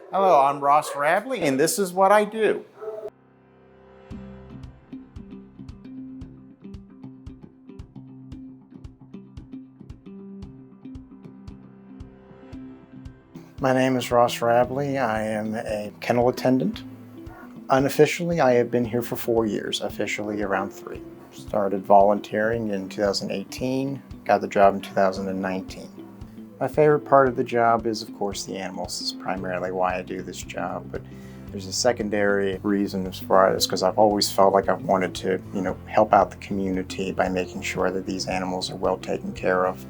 Hello, I'm Ross Rabley, and this is what I do. My name is Ross Rabley. I am a kennel attendant. Unofficially, I have been here for 4 years, officially around 3. Started volunteering in 2018, got the job in 2019. My favorite part of the job is, of course, the animals. This is primarily why I do this job, but there's a secondary reason as far as because I've always felt like I've wanted to, help out the community by making sure that these animals are well taken care of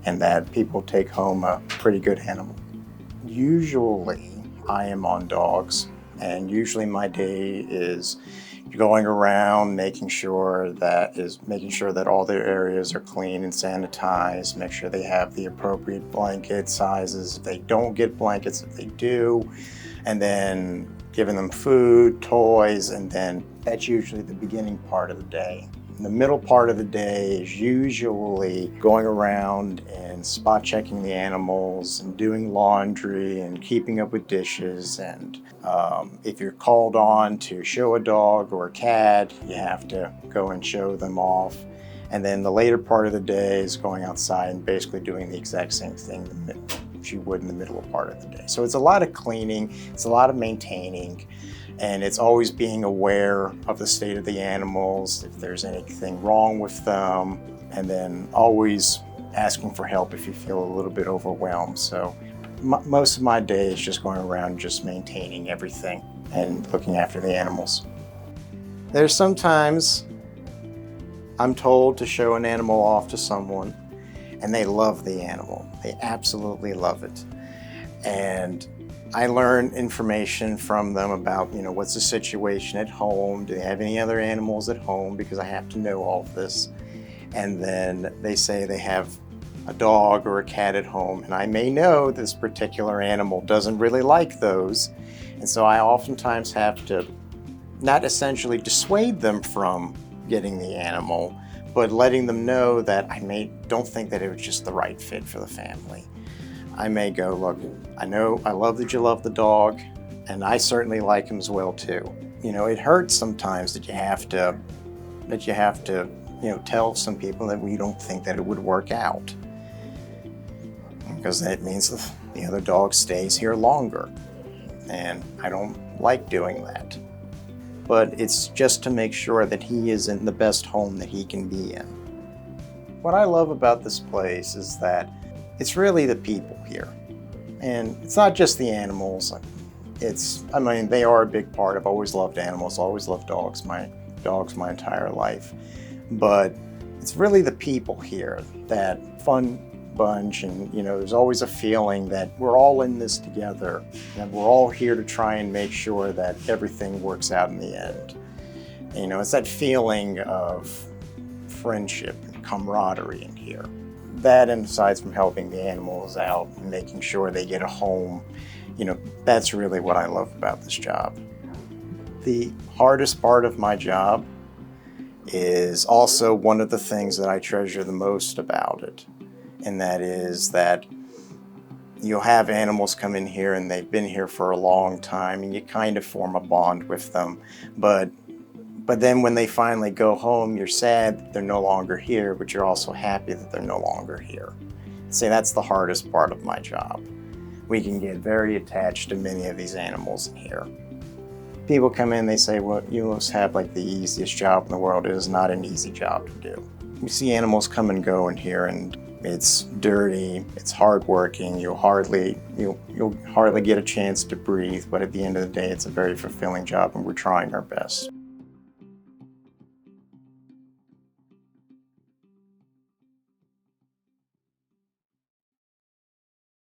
and that people take home a pretty good animal. Usually, I am on dogs, and usually my day is going around making sure that all their areas are clean and sanitized, make sure they have the appropriate blanket sizes if they don't get blankets, if they do, and then giving them food, toys, and then that's usually the beginning part of the day. And the middle part of the day is usually going around and spot checking the animals and doing laundry and keeping up with dishes. And if you're called on to show a dog or a cat, you have to go and show them off. And then the later part of the day is going outside and basically doing the exact same thing as you would in the middle part of the day. So it's a lot of cleaning, it's a lot of maintaining, and it's always being aware of the state of the animals, if there's anything wrong with them, and then always asking for help if you feel a little bit overwhelmed. So most of my day is just going around just maintaining everything and looking after the animals. There's sometimes I'm told to show an animal off to someone and they love the animal. They absolutely love it. And I learn information from them about, what's the situation at home? Do they have any other animals at home? Because I have to know all of this. And then they say they have a dog or a cat at home, and I may know this particular animal doesn't really like those. And so I oftentimes have to not essentially dissuade them from getting the animal, but letting them know that don't think that it was just the right fit for the family. I may go, look, I know I love that you love the dog, and I certainly like him as well too. It hurts sometimes that you have to tell some people that we don't think that it would work out, because that means the other dog stays here longer, and I don't like doing that. But it's just to make sure that he is in the best home that he can be in. What I love about this place is that it's really the people here. And it's not just the animals. They are a big part. I've always loved animals, always loved dogs my entire life. But it's really the people here, that fun bunch, and there's always a feeling that we're all in this together, and we're all here to try and make sure that everything works out in the end. It's that feeling of friendship and camaraderie in here. That, and aside from helping the animals out and making sure they get a home, that's really what I love about this job. The hardest part of my job is also one of the things that I treasure the most about it. And that is that you'll have animals come in here and they've been here for a long time and you kind of form a bond with them. But then when they finally go home, you're sad that they're no longer here, but you're also happy that they're no longer here. See, that's the hardest part of my job. We can get very attached to many of these animals in here. People come in, they say, well, you must have like the easiest job in the world. It is not an easy job to do. You see animals come and go in here, and it's dirty, it's hardworking, you'll hardly get a chance to breathe, but at the end of the day, it's a very fulfilling job, and we're trying our best.